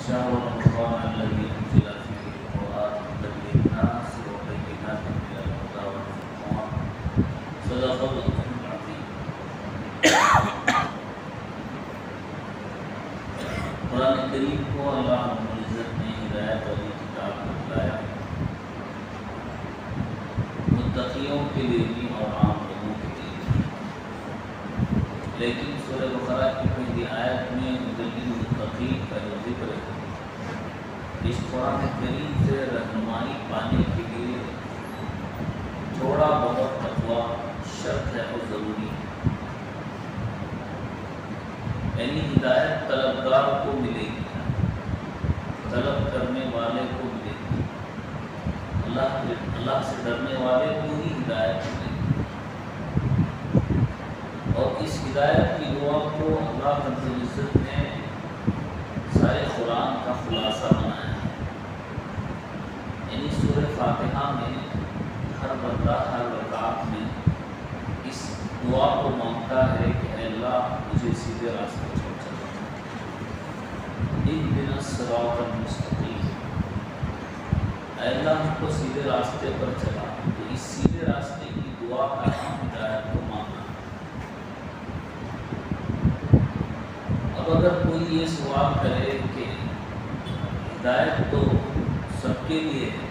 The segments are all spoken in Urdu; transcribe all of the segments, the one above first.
شهر رمضان الذي أنزل فيه القرآن هدى للناس وبينات من الهدى والفرقان صدق الله العظيم. قرآن کریم کو اللہ رب العزت نے ہدایت والی کتاب بتلایا، متقیوں کے لیے بھی اور عام لوگوں کے لیے بھی. لیکن سورہ بقرہ کی پہلی آیت میں للمتقین کا جو ذکر ہے، اس قرآن کریم سے رہنمائی پانے کے لیے تھوڑا بہت تقویٰ شرط ہے اور ضروری ہے. یعنی ہدایت طلبگار کو ملے گی، طلب کرنے والے کو ملے گی. اللہ سے ڈرنے والے کو ہی ہدایت ملے گی. اور اس ہدایت کی دعا کو اللہ رب العزت نے سارے قرآن کا خلاصہ بنایا ہے. یعنی سورہ فاتحہ میں ہر بندہ ہر رکعت میں اس دعا کو مانگتا ہے کہ اے اللہ مجھے سیدھے راستے پر چلا، اہدنا الصراط المستقیم. اے اللہ مجھ کو سیدھے راستے پر چلا. تو اس سیدھے راستے کی دعا کا نام ہدایت کو مانگنا. اب اگر کوئی یہ سوال کرے کہ ہدایت تو سب کے لیے ہے،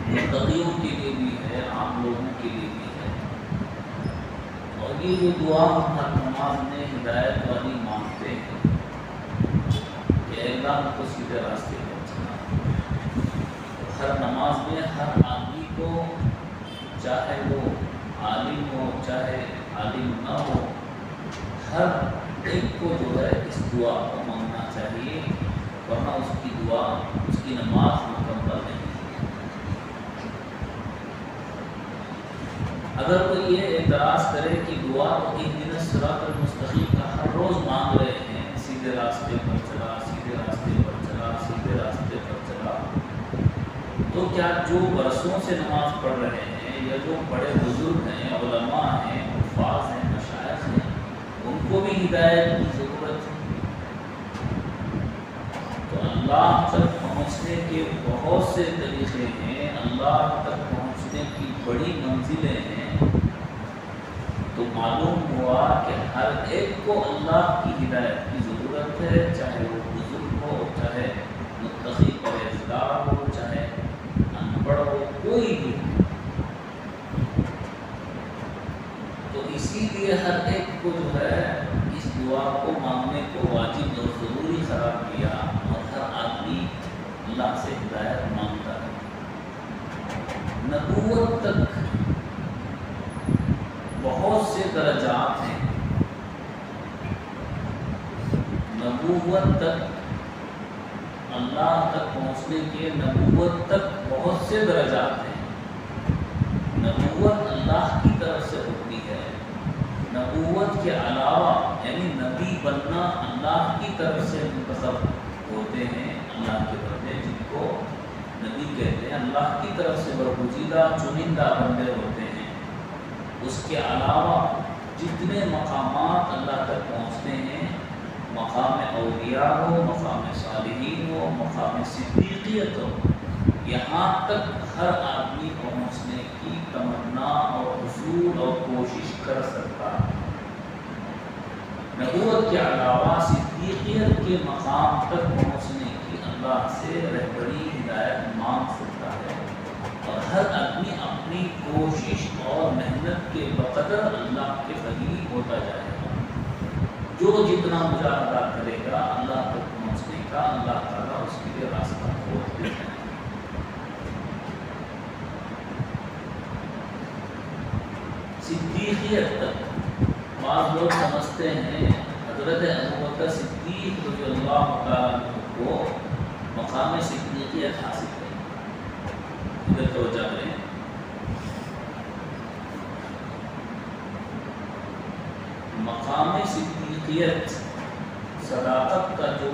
متقیوں کے لیے بھی ہے، عام لوگوں کے لیے بھی ہے، اور یہ جو دعا ہم ہر نماز میں ہدایت والی مانگتے ہیں کہ اے اللہ ہم کو سیدھے راستے پر چلا، ہر نماز میں ہر آدمی کو، چاہے وہ عالم ہو چاہے عالم نہ ہو، ہر ایک کو جو ہے اس دعا کو مانگنا چاہیے، ورنہ اس کی دعا، اس کی نماز مکمل نہیں. اگر کوئی یہ اعتراض کرے کہ دعا تو اہدنا الصراط المستقیم کا ہر روز مانگ رہے ہیں، سیدھے راستے پر چلا، سیدھے راستے پر چلا، سیدھے راستے پر چلا، تو کیا جو برسوں سے نماز پڑھ رہے ہیں یا جو بڑے بزرگ ہیں، علماء ہیں، حفاظ ہیں، مشائخ ہیں، ان کو بھی ہدایت کی ضرورت ہے؟ تو اللہ تک پہنچنے کے بہت سے طریقے ہیں، اللہ تک پہنچنے کی بڑی منزلیں ہیں. تو معلوم ہوا کہ ہر ایک کو اللہ کی ہدایت کی ضرورت ہے، چاہے وہ بزرگ ہو، چاہے متقی پرہیزگار ہو، چاہے ان پڑھ ہو، کوئی بھی. تو اسی لیے ہر ایک کو جو ہے اس دعا کو مانگنے کو واجب اور ضروری قرار دیا، اور ہر آدمی اللہ سے ہدایت مانگتا ہے. نبوت تک بہت سے درجات ہیں، نبوت تک، اللہ تک پہنچنے کے نبوت تک بہت سے درجات ہیں. نبوت اللہ کی طرف سے ہوتی ہے. نبوت کے علاوہ یعنی نبی بننا اللہ کی طرف سے منتخب ہوتے ہیں. اللہ کے بندے جن کو نبی کہتے ہیں، اللہ کی طرف سے برگزیدہ چنندہ بندے ہوتے ہیں. اس کے علاوہ جتنے مقامات اللہ تک پہنچتے ہیں، مقام اولیاء ہو، مقام صالحین ہو، مقام صدیقیت ہو، یہاں تک ہر آدمی پہنچنے کی تمنا اور حصول اور کوشش کر سکتا ہے. نبوت کے علاوہ صدیقیت کے مقام تک پہنچنے کی اللہ سے رہبری ہدایت مانگ سکتا ہے، اور ہر آدمی اپنی کوشش اور محنت کے بقدر اللہ کے قریب ہوتا جائے گا. جو جتنا مجاہدہ کرے گا اللہ تک پہنچنے کا، اللہ تعالیٰ اس کے لیے راستہ کھول دیتا ہے. صدیقیت تک بعض لوگ سمجھتے ہیں حضرت ابوبکر صدیق رضی اللہ تعالیٰ کو مقام صدیقیت حاصل ہے. ادھر توجہ کریں. مقام صدیقیت، صداقت کا جو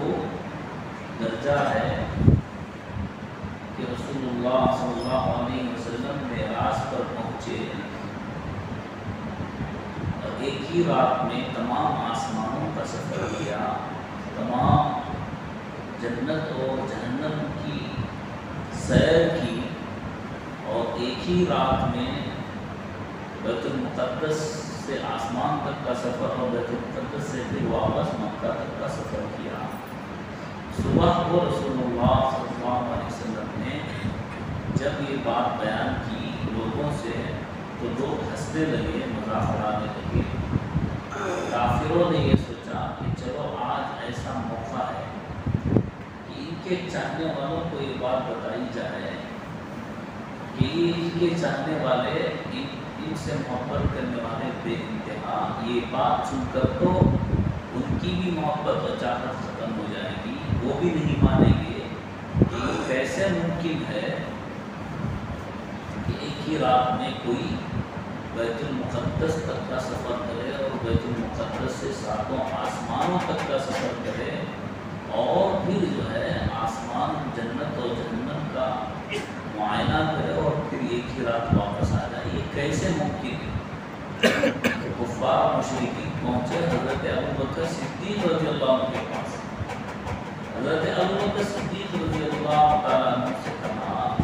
درجہ ہے کہ رسول اللہ صلی اللہ علیہ وسلم معراج پر پہنچے اور ایک ہی رات میں تمام آسمانوں کا سفر کیا، تمام ہی رات میں بیت المقدس سے آسمان تک کا سفر اور بیت المقدس سے پھر واپس مکہ تک کا سفر کیا۔ صبح کو رسول اللہ صلی اللہ علیہ وسلم نے جب یہ بات بیان کی لوگوں سے تو لوگ ہنسنے لگے، مذاق اڑانے لگے۔ کافروں نے یہ سوچا کہ چلو آج ایسا موقع ہے کہ ان کے چاہنے والوں کو یہ بات بتائی جائے کہ ان کے چاہنے والے ان سے محبت کرنے والے بے انتہا، یہ بات سن کر تو ان کی بھی محبت اور چاہت ختم ہو جائے گی، وہ بھی نہیں مانیں گے کہ یہ کیسے ممکن ہے کہ ایک ہی رات میں کوئی بیت المقدس تک کا سفر کرے اور بیت المقدس سے ساتوں آسمانوں تک کا سفر کرے اور پھر جو ہے آسمان جنت اور جہنم کا معائنہ کرے اور پھر ایک ہی رات واپس آ جائے، یہ کیسے ممکن ہے؟ کفار مشرکین پہنچے حضرت ابوبکر صدیق رضی اللہ عنہ کے پاس۔ حضرت ابوبکر صدیق رضی اللہ تعالیٰ عنہ سے کہا،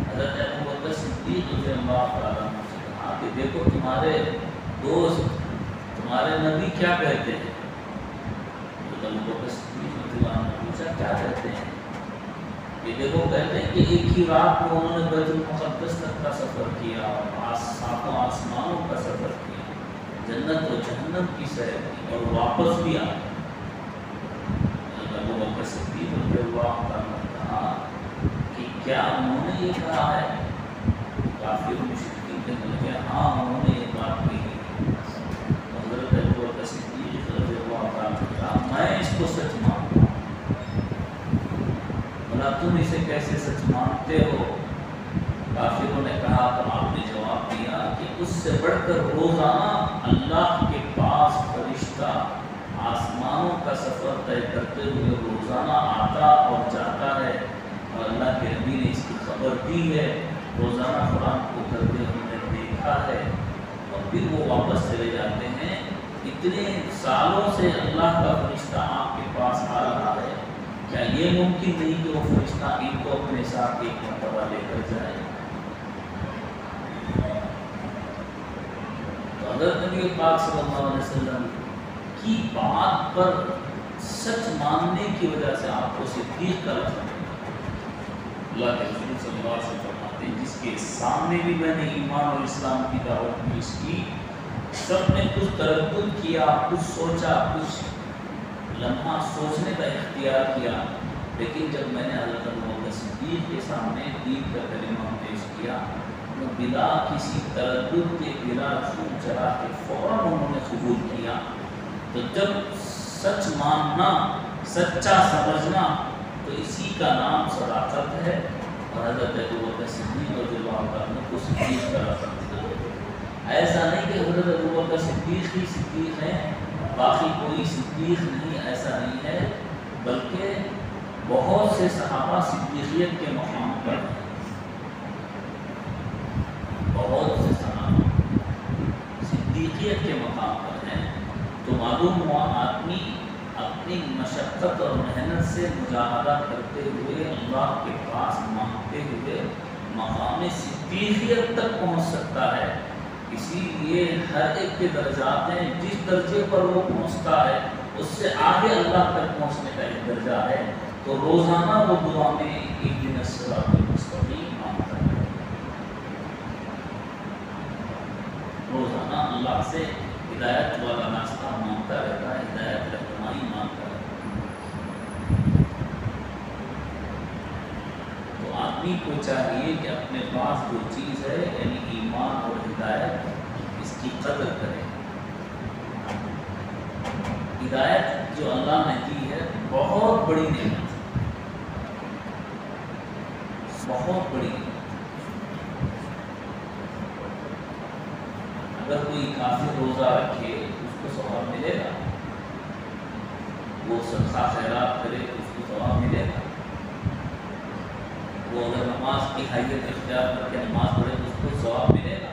حضرت ابوبکر صدیق رضی اللہ تعالیٰ عنہ سے کہا کہ دیکھو تمہارے دوست تمہارے نبی کیا کہتے ہیں؟ حضرت ابوبکر صدیق رضی اللہ عنہ نے پوچھا کیا کہتے ہیں؟ کہ دیکھو کہتے ہیں کہ ایک ہی رات میں انہوں نے بیت المقدس تک کا سفر کیا اور ساتوں آسمانوں کا سفر کیا، جنت و جہنم کی سیر کی اور واپس بھی آئے۔ ابوبکر صدیق رضی اللہ عنہ نے کہا کہ کیا انہوں نے یہ کہا ہے؟ کافر مشرکین کہنے لگے ہاں انہوں نے یہ بات کہی۔ حضرت ابوبکر صدیق رضی اللہ عنہ نے کہا میں اس کو سچ مانتا ہوں۔ بھلا تم اسے کیسے سچ مانتے ہو؟ کافروں نے کہا تو آپ نے جواب دیا کہ اس سے بڑھ کر روزانہ اللہ کے پاس فرشتہ آسمانوں کا سفر طے کرتے ہوئے روزانہ آتا اور جاتا ہے اور اللہ کے نبی نے اس کی خبر دی ہے، روزانہ قرآن کو کرتے ہم نے دیکھا ہے اور پھر وہ واپس چلے جاتے ہیں۔ اتنے سالوں سے اللہ کا فرشتہ آپ کے پاس آ رہا ہے، کیا یہ ممکن نہیں کہ وہ فرشتہ ان کو اپنے ساتھ ایک مرتبہ لے کر جائے؟ تو حضرت نبی پاک صلی اللہ علیہ وسلم کی بات پر سچ ماننے کی وجہ سے آپ کو صدیق کا لقب اللہ کے رسول صلی اللہ علیہ وسلم فرماتے ہیں جس کے سامنے بھی میں نے ایمان اور اسلام کی دعوت پیش کی، سب نے کچھ تردد کیا، کچھ سوچا، کچھ لمحہ سوچنے کا اختیار کیا، لیکن جب میں نے حضرت ابوبکر صدیق کے سامنے دین کا کلمہ پیش کیا تو بلا کسی تردد کے، بلا چوک چرا کے فوراً انہوں نے قبول کیا۔ تو جب سچ ماننا، سچا سمجھنا، تو اسی کا نام صداقت ہے اور حضرت ابوبکر صدیق رضی اللہ عنہ کو صدیق کا لقب دیا۔ ایسا نہیں کہ حضرت ابوبکر صدیق ہی صدیق ہیں، باقی کوئی صدیق نہیں، ایسا نہیں ہے، بلکہ بہت سے صحابہ صدیقیت کے مقام پر ہیں، بہت سے صحابہ صدیقیت کے مقام پر ہیں۔ تو معلوم ہوا آدمی اپنی مشقت اور محنت سے مجاہدہ کرتے ہوئے اللہ کے پاس مانگتے ہوئے مقام صدیقیت تک پہنچ سکتا ہے۔ اسی لیے ہر ایک کے درجات ہیں، جس درجے پر وہ پہنچتا ہے اس سے آگے اللہ تک پہنچنے کا ایک درجہ ہے۔ تو روزانہ وہ دعا میں اہدنا الصراط المستقیم مانگتا ہے، روزانہ اللہ سے ہدایت والا راستہ مانگتا رہتا ہے، ہدایت رہنمائی مانگتا رہتا ہے۔ تو آدمی کو چاہیے کہ اپنے پاس جو چیز ہے یعنی ایمان اور ہدایت، اس کی قدر کرے۔ ہدایت جو اللہ نے دی ہے بہت بڑی نعمت، بہت بڑی نعمت۔ اگر کوئی کافر روزہ رکھے اس کو ثواب ملے گا، وہ صدقہ خیرات کرے اس کو ثواب ملے گا، وہ اگر نماز کی حیثیت اختیار کر کے نماز پڑھے تو اس کو ثواب ملے گا؟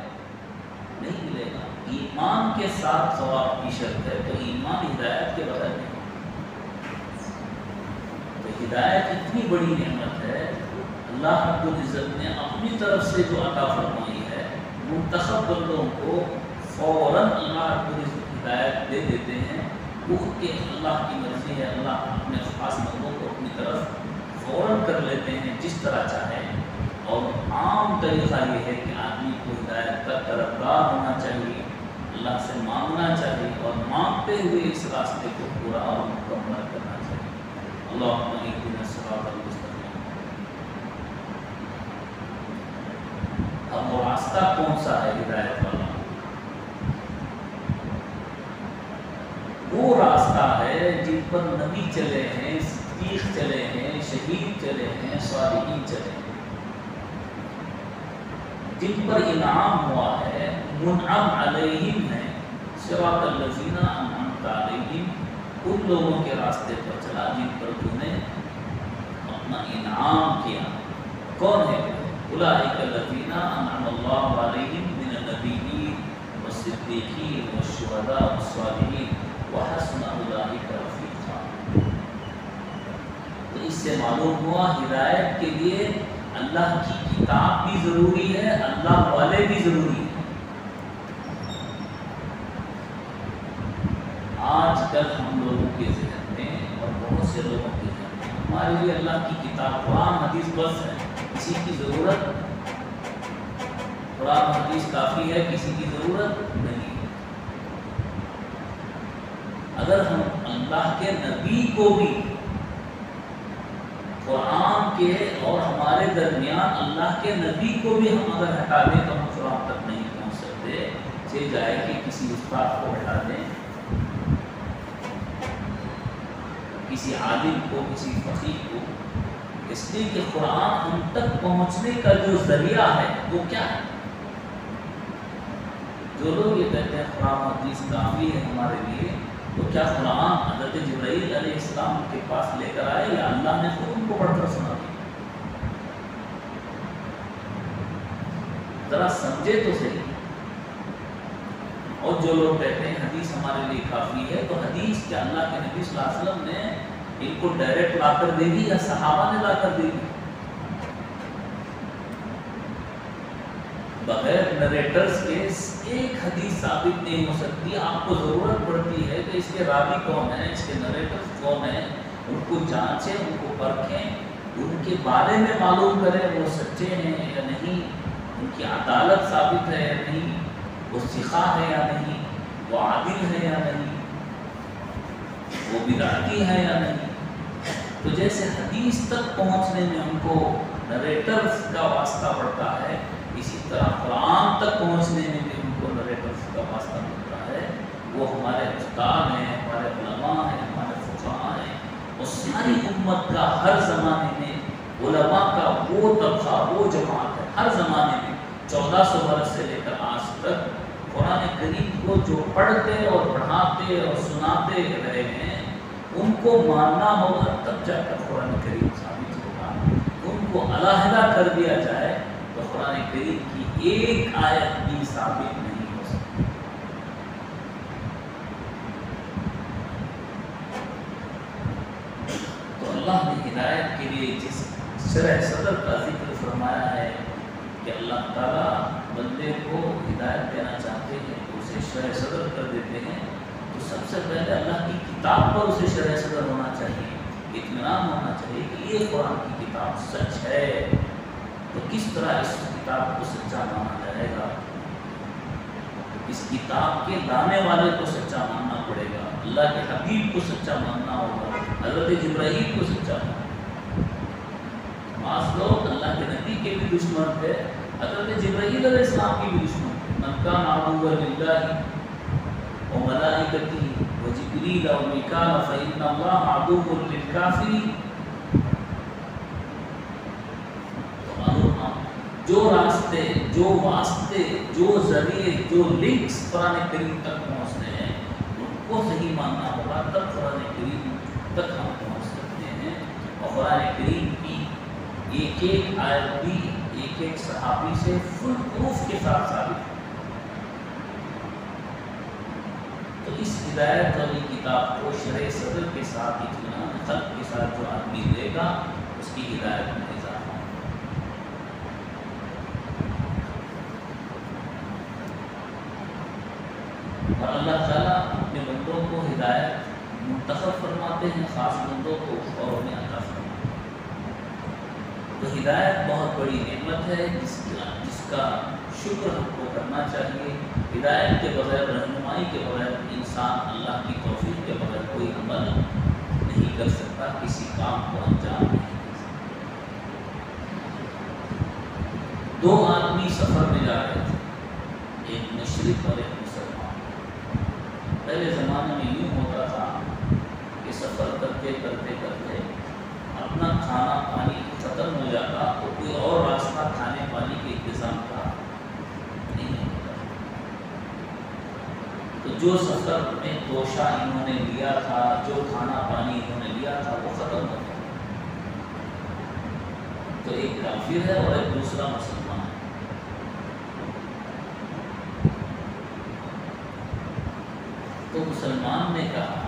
نہیں ملے گا۔ ایمان کے ساتھ ثواب کی شرط ہے، تو ایمان ہدایت کے بغیر نہیں۔ تو ہدایت اتنی بڑی نعمت ہے، اللہ رب العزت نے اپنی طرف سے جو عطا فرمائی ہے منتخب بندوں کو فوراً اللہ رب العزت ہدایت دے دیتے ہیں. وہ کہ اللہ کی مرضی ہے، اللہ اپنے خاص بندوں کو اپنی طرف فوراً کر لیتے ہیں جس طرح چاہیں. اور عام طریقہ یہ ہے کہ آدمی کو ہدایت کا طلبگار ہونا چاہیے، اللہ سے مانگنا چاہیے اور مانگتے ہوئے اس راستے کو پورا اور مکمل کرنا چاہیے. اللہم اہدنا الصراط المستقیم. اب وہ راستہ کون سا ہے ہدایت والا؟ وہ راستہ ہے جن پر نبی چلے ہیں، صدیق چلے ہیں، شہید چلے ہیں، صالحین چلے ہیں، جن پر انعام ہوا ہے، منعم علیہم ہے. صراط الذین انعمت علیہم، ان لوگوں کے راستے پر چلا جن پر تو نے اپنا انعام کیا. کون ہے؟ اولئک الذین انعم اللہ علیہم من النبیین والصدیقین والشہداء والصالحین وحسن اولئک رفیقا. تو اس سے معلوم ہوا ہدایت کے لیے اللہ کی کتاب بھی ضروری ہے، اللہ والے بھی ضروری ہیں. آج کل ہم لوگوں کے ذہن میں اور بہت سے لوگوں کے ذہن میں ہمارے لیے اللہ کی کتاب قرآن حدیث بس ہے، کسی کی ضرورت، قرآن حدیث کافی ہے، کسی کی ضرورت نہیں. اگر ہم اللہ کے نبی کو بھی قرآن کے اور ہمارے درمیان اللہ کے نبی کو بھی ہم اگر ہٹا دیں تو ہم قرآن تک نہیں پہنچ سکتے. سے جائے کہ کسی استاد کو ہٹا دیں، کسی عالم کو، کسی فقیہ کو، اس لیے کہ قرآن ہم تک پہنچنے کا جو ذریعہ ہے وہ کیا ہے؟ جو لوگ یہ کہتے ہیں قرآن حدیث کافی ہے ہمارے لیے، تو کیا قرآن حضرت جبرائیل علیہ السلام کے پاس لے کر آئے یا اللہ نے خود ان کو پڑھ کر سنا دیا؟ ذرا سمجھے تو صحیح. اور جو لوگ کہتے ہیں حدیث ہمارے لیے کافی ہے، تو حدیث کیا اللہ کے نبی صلی اللہ علیہ وسلم نے ان کو ڈائریکٹ لا کر دے دی یا صحابہ نے لا کر دے دی؟ بغیر نریٹرز کے ایک حدیث ثابت نہیں ہو سکتی. آپ کو ضرورت پڑتی ہے کہ اس کے راوی کون ہیں، اس کے نریٹرز کون ہیں، ان کو جانچیں، ان کو پرکھیں، ان کے بارے میں معلوم کریں وہ سچے ہیں یا نہیں، ان کی عدالت ثابت ہے یا نہیں، وہ ثقہ ہے یا نہیں، وہ عادل ہے یا نہیں، وہ بدعتی ہے یا نہیں. تو جیسے حدیث تک پہنچنے میں ہم کو نریٹرز کا واسطہ پڑتا ہے، اسی طرح قرآن تک پہنچنے میں بھی ہم کو نریٹرز کا واسطہ ملتا ہے. وہ ہمارے استاد ہیں، ہمارے علماء ہیں، ہمارے فقہاء ہیں. اور ساری امت کا ہر زمانے میں علماء کا وہ طبقہ، وہ جماعت ہے ہر زمانے میں 1400 برس سے لے کر آج تک قرآن کریم کو جو پڑھتے اور پڑھاتے اور سناتے رہے ہیں، ان کو ماننا ہوگا تب جا کر قرآن کریم ثابت ہوگا. ان کو علیحدہ کر دیا جائے تو قرآن کریم کی ایک آیت بھی ثابت نہیں ہو سکتی. تو اللہ نے ہدایت کے لیے جس شرح صدر کا ذکر فرمایا ہے کہ اللہ تعالیٰ بندے کو ہدایت دینا چاہتے ہیں تو اسے شرح صدر کر دیتے ہیں. تو سب سے پہلے اللہ کی کتاب پر اسے شرح صدر ہونا چاہیے، اطمینان ہونا چاہیے کہ یہ قرآن کی کتاب سچ ہے. تو کس طرح اس کتاب کو سچا مانا جائے گا؟ اس کتاب کے لانے والے کو سچا ماننا پڑے گا، اللہ کے حبیب کو سچا ماننا ہوگا، حضرت جبرائیل کو سچا ماننا. بعض لوگ اللہ کے نبی کے بھی دشمن تھے، حضرت جبرائیل علیہ السلام کی بھی دشمن تھے. من کان عدوا للہ وملائکتہ وجبریل ومیکال فإن اللہ عدو للکافرین. جو راستے، جو واسطے، جو ذریعے، جو لنکس قرآن کریم تک پہنچتے ہیں ان کو صحیح ماننا ہوگا، تب قرآن کریم تک ہم پہنچ سکتے ہیں. اور قرآن کریم کی ایک ایک آیت بھی ایک ایک صحابی سے فل پروف کے ساتھ ثابت ہے. تو اس ہدایت والی کتاب کو شرح صدر کے ساتھ، اطمینان قلب کے ساتھ جو آدمی لے گا اس کی ہدایت میں اضافہ. اللہ تعالیٰ اپنے بندوں کو ہدایت منتخب فرماتے ہیں، خاص بندوں کو، اور انہیں عطا فرماتے ہیں۔ تو ہدایت بہت بڑی نعمت ہے جس کا شکر ہم کو کرنا چاہیے۔ ہدایت کے بغیر، رہنمائی کے بغیر انسان اللہ کی توفیق کے بغیر کوئی عمل نہیں کر سکتا، کسی کام کو انجام نہیں دے سکتا۔ دو آدمی سفر میں جا رہے تھے، ایک مشرق اور ایک مسلمان۔ پہلے زمانے میں یوں ہوتا تھا کہ سفر کرتے کرتے کرتے اپنا کھانا پانی ختم ہو جاتا تو کوئی اور راستہ کھانے پانی کے انتظام کا نہیں ہوتا۔ تو جو سفر میں توشہ انہوں نے لیا تھا، جو کھانا پانی انہوں نے لیا تھا، وہ ختم ہو گیا۔ تو ایک کافر ہے اور ایک دوسرا مسلمان ہے۔ تو مسلمان نے کہا،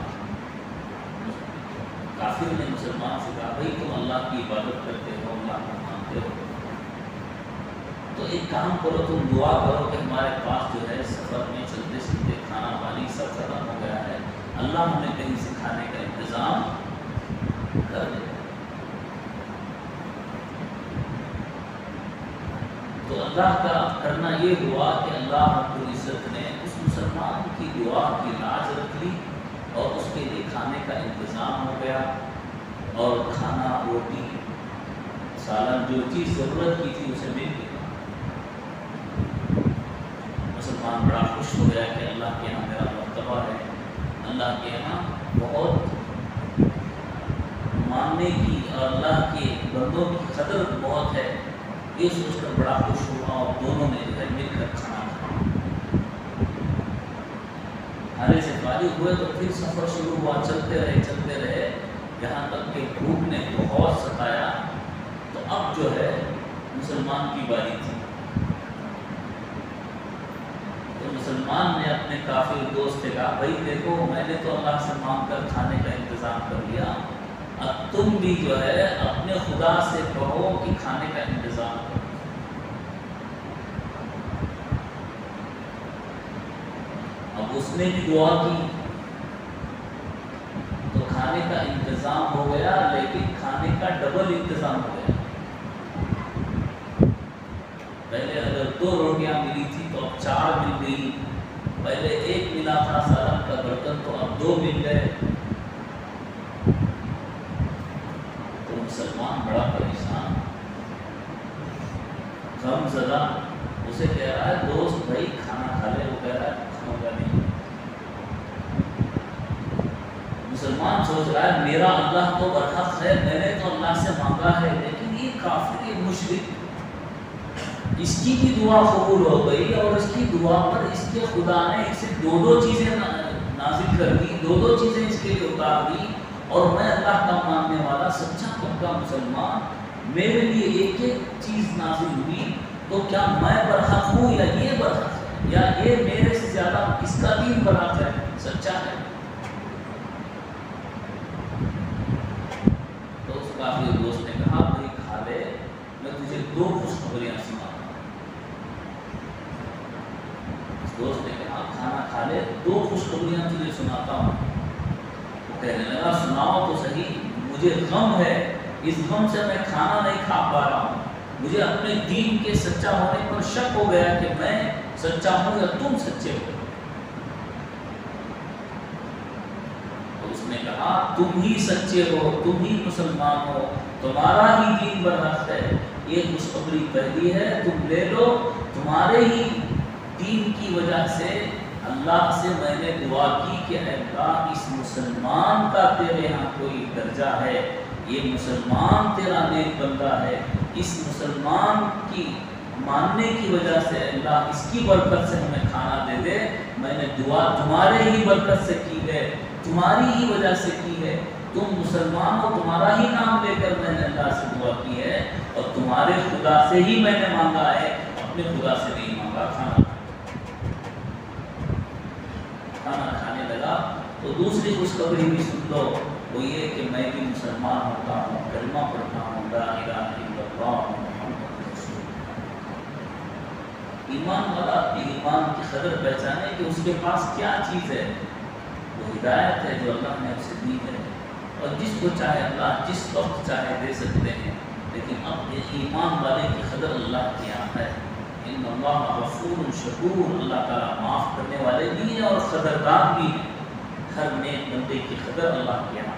کافر نے مسلمان سے کہا، بھائی تم اللہ کی عبادت کرتے ہو، اللہ کو مانتے ہو، تو ایک کام کرو، تم دعا کرو کہ ہمارے پاس جو ہے سفر میں چلتے چلتے کھانا پانی سب ختم ہو گیا ہے، اللہ ہمیں کہیں سے کھانے کا انتظام کر دے۔ تو اللہ کا کرنا یہ ہوا کہ اللہ رب العزت نے اس مسلمان کی دعا کی لاج رکھ لی اور اس کے لیے کھانے کا انتظام ہو گیا، اور کھانا روٹی سالن جو چیز ضرورت کی تھی اسے مل گئی۔ مسلمان بڑا خوش ہو گیا کہ اللہ کے یہاں میرا مرتبہ ہے، اللہ کے یہاں بہت ماننے کی اور اللہ کے بندوں کی قدر بہت ہے، یہ سوچ کر بڑا خوش ہوا، اور دونوں نے جو ہے مل کر کھانا کھایا۔ کھانے سے فارغ ہوئے تو پھر سفر شروع ہوا، چلتے رہے یہاں تک کہ بھوک نے بہت ستایا۔ تو اب جو ہے مسلمان کی باری تھی۔ تو مسلمان نے اپنے کافر دوست سے کہا، بھائی دیکھو میں نے تو اللہ سے مانگ کر کھانے کا انتظام کر لیا، اب تم بھی جو ہے اپنے خدا سے کہو کہ کھانے کا انتظام کرو۔ اب اس نے بھی دعا کی تو کھانے کا انتظام ہو گیا، لیکن کھانے کا ڈبل انتظام ہو گیا۔ پہلے اگر 2 روٹیاں ملی تھی تو اب 4 مل گئی، پہلے 1 ملا تھا سالن کا برتن تو اب 2 مل گئے۔ تو مسلمان بڑا پریشان، غم زدہ، اسے کہہ رہا ہے دوست بھائی کھانا کھا لے، وہ کہہ رہا ہے کھاؤں گا نہیں۔ مسلمان سوچ رہا ہے میرا اللہ تو برحق ہے، میں نے تو اللہ سے مانگا ہے، لیکن یہ کافر مشرک، اس کی بھی دعا قبول ہو گئی، اور اس کی دعا پر اس کے خدا نے اسے 2 چیزیں نازل کر دی، 2 چیزیں اس کے لیے اتار دی، اور میں اللہ کا ماننے والا سچا پکا مسلمان، میرے لیے ایک چیز نازل ہوئی، تو کیا میں برحق ہوں یا یہ برحق ہے، یا یہ میرے سے زیادہ اس کا دین برحق ہے، سچا ہے؟ تو اس کافر دوست نے کہا بھائی کھا لے، میں تجھے 2 خوشخبریاں سناتا ہوں۔ اس دوست نے کہا کھانا کھا لے، 2 خوشخبریاں تجھے سناتا ہوں۔ وہ کہنے لگا سناؤ تو صحیح، مجھے غم ہے، اس غم سے میں کھانا نہیں کھا پا رہا ہوں، مجھے اپنے دین کے سچا ہونے پر شک ہو گیا کہ میں سچا ہوں یا تم سچے ہو۔ تو اس نے کہا تم ہی سچے ہو، تم ہی مسلمان ہو، تمہارا ہی دین برحق ہے، یہ خوشخبری پہلی ہے، تم لے لو، تمہارے ہی دین کی وجہ سے اللہ سے میں نے دعا کی کہ اے اللہ اس مسلمان کا تیرے ہاں کوئی درجہ ہے، یہ مسلمان تیرا نیک بندہ ہے، اس مسلمان کی ماننے کی وجہ سے اللہ اس کی برکت سے ہمیں کھانا دے دے، میں نے دعا تمہارے ہی برکت سے کی ہے، تمہاری ہی وجہ سے کی ہے، تم مسلمان ہو، تمہارا ہی نام لے کر میں نے اللہ سے دعا کی ہے، اور تمہارے خدا سے ہی میں نے مانگا ہے، اپنے خدا سے نہیں مانگا۔ کھانا کھانے لگا۔ تو دوسری خوشخبری بھی سن لو، وہ یہ کہ میں بھی مسلمان ہوتا ہوں، کلمہ پڑھتا ہوں، لا الہ الا اللہ محمد رسول اللہ۔ ایمان والا اپنے ایمان کی قدر پہچانے کہ اس کے پاس کیا چیز ہے. وہ ہدایت ہے جو اللہ نے اسے دی ہے، اور جس کو چاہے اللہ جس وقت چاہے دے سکتے ہیں، لیکن اپنے ایمان والے کی قدر اللہ کے یہاں ہے. ان اللہ غفور شکور، اللہ تعالیٰ معاف کرنے والے بھی ہیں اور قدردان بھی ہیں. ہر نیک بندے کی قدر اللہ کے یہاں،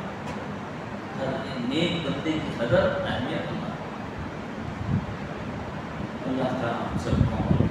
ہر نیک بندے کی قدر اہمیت اللہ. اللہ تعالیٰ ہم سب کو